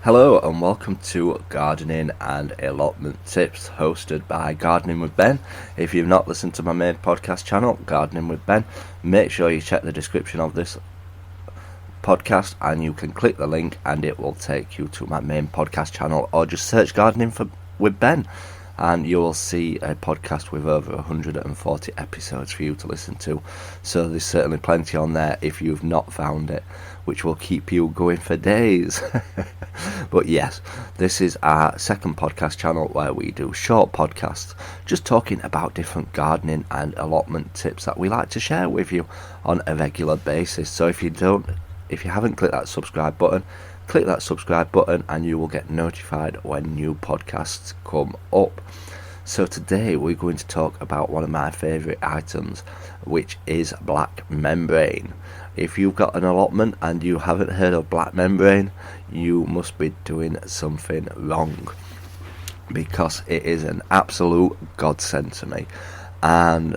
Hello and welcome to Gardening and Allotment Tips, hosted by Gardening with Ben. If you've not listened to my main podcast channel, Gardening with Ben, make sure you check the description of this podcast and you can click the link and it will take you to my main podcast channel, or just search Gardening with Ben and you will see a podcast with over 140 episodes for you to listen to. So there's certainly plenty on there if you've not found it, which will keep you going for days. But yes, this is our second podcast channel where we do short podcasts just talking about different gardening and allotment tips that we like to share with you on a regular basis. So if you haven't clicked that subscribe button, click that subscribe button and you will get notified when new podcasts come up. So today we're going to talk about one of my favourite items, which is black membrane. If you've got an allotment and you haven't heard of black membrane, you must be doing something wrong, because it is an absolute godsend to me. And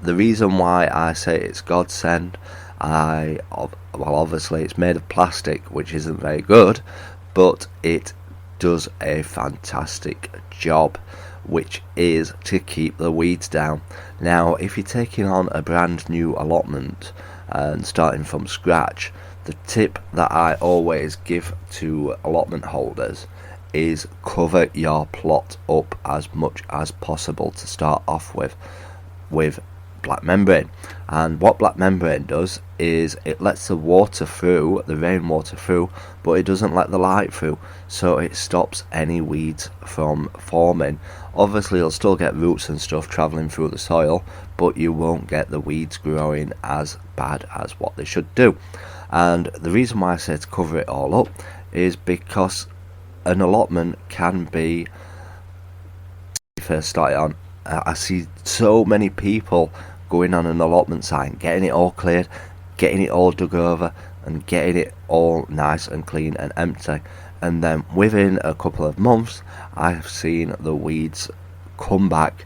the reason why I say it's godsend, obviously it's made of plastic, which isn't very good, but it does a fantastic job, which is to keep the weeds down. Now, if you're taking on a brand new allotment and starting from scratch, the tip that I always give to allotment holders is cover your plot up as much as possible to start off with black membrane. And what black membrane does is it lets the water through, the rainwater through, but it doesn't let the light through, so it stops any weeds from forming. Obviously you'll still get roots and stuff travelling through the soil, but you won't get the weeds growing as bad as what they should do. And the reason why I say to cover it all up is because an allotment can be, first started on, I see so many people going on an allotment site, getting it all cleared, getting it all dug over and getting it all nice and clean and empty, and then within a couple of months I've seen the weeds come back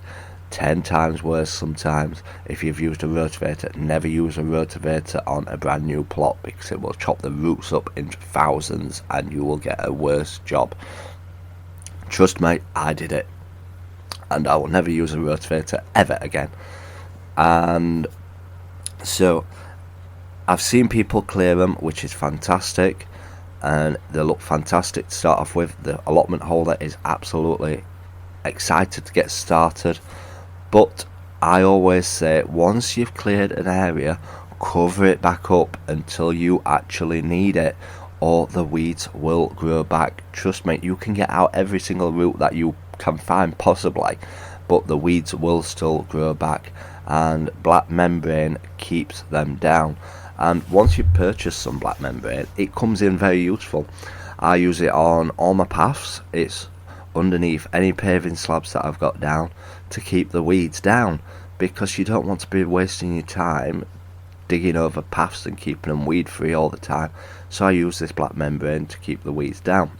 10 times worse sometimes. If you've used a rotavator, never use a rotavator on a brand new plot, because it will chop the roots up into thousands and you will get a worse job. Trust me, I did it, and I will never use a rotavator ever again. And so I've seen people clear them, which is fantastic, and they look fantastic to start off with. The allotment holder is absolutely excited to get started, but I always say, once you've cleared an area, cover it back up until you actually need it, or the weeds will grow back. Trust me, you can get out every single root that you can find possibly, but the weeds will still grow back, and black membrane keeps them down. And once you purchase some black membrane, it comes in very useful. I use it on all my paths. It's underneath any paving slabs that I've got down to keep the weeds down, because you don't want to be wasting your time digging over paths and keeping them weed free all the time. So I use this black membrane to keep the weeds down.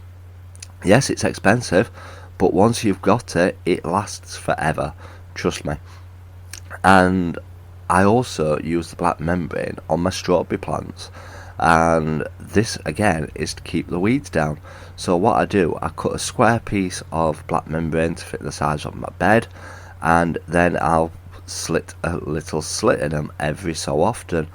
Yes, it's expensive, but once you've got it, it lasts forever, trust me. And I also use the black membrane on my strawberry plants, and this again is to keep the weeds down. So what I do, I cut a square piece of black membrane to fit the size of my bed, and then I'll slit a little slit in them every so often,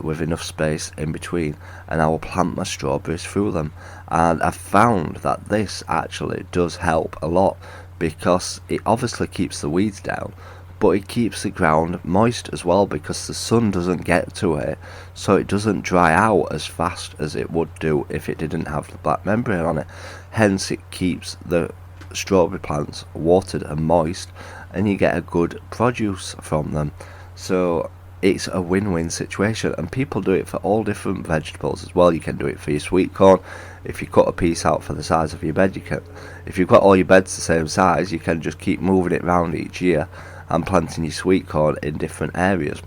with enough space in between, and I will plant my strawberries through them. And I've found that this actually does help a lot, because it obviously keeps the weeds down, but it keeps the ground moist as well, because the sun doesn't get to it, so it doesn't dry out as fast as it would do if it didn't have the black membrane on it. Hence it keeps the strawberry plants watered and moist, and you get a good produce from them. So it's a win-win situation, and people do it for all different vegetables as well. You can do it for your sweet corn. If you cut a piece out for the size of your bed, you can. If you've got all your beds the same size, you can just keep moving it round each year and planting your sweet corn in different areas.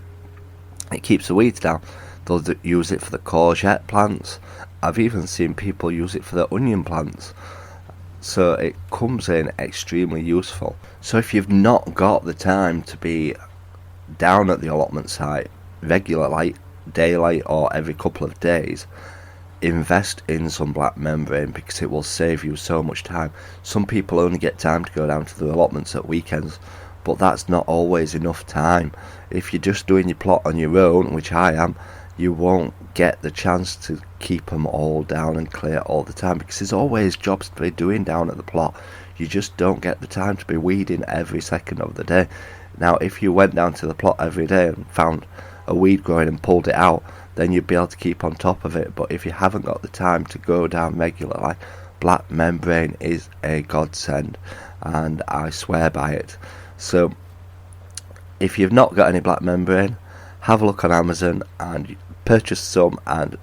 It keeps the weeds down. They'll use it for the courgette plants. I've even seen people use it for the onion plants. So it comes in extremely useful. So if you've not got the time to be down at the allotment site regularly, daily or every couple of days, invest in some black membrane because it will save you so much time. Some people only get time to go down to the allotments at weekends, but that's not always enough time. If you're just doing your plot on your own, which I am, you won't get the chance to keep them all down and clear all the time, because there's always jobs to be doing down at the plot. You just don't get the time to be weeding every second of the day. Now, if you went down to the plot every day and found a weed growing and pulled it out, then you'd be able to keep on top of it. But if you haven't got the time to go down regularly, black membrane is a godsend, and I swear by it. So if you've not got any black membrane, have a look on Amazon and purchase some, and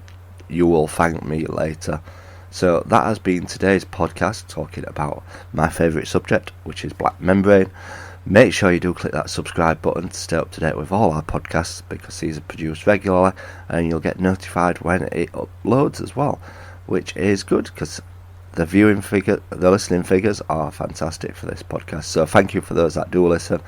you will thank me later. So that has been today's podcast, talking about my favourite subject, which is black membrane. Make sure you do click that subscribe button to stay up to date with all our podcasts, because these are produced regularly and you'll get notified when it uploads as well, which is good because the listening figures are fantastic for this podcast. So thank you for those that do listen,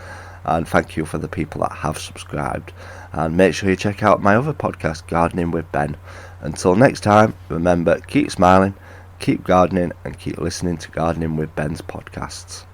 and thank you for the people that have subscribed. And make sure you check out my other podcast, Gardening with Ben. Until next time, remember, keep smiling, keep gardening, and keep listening to Gardening with Ben's podcasts.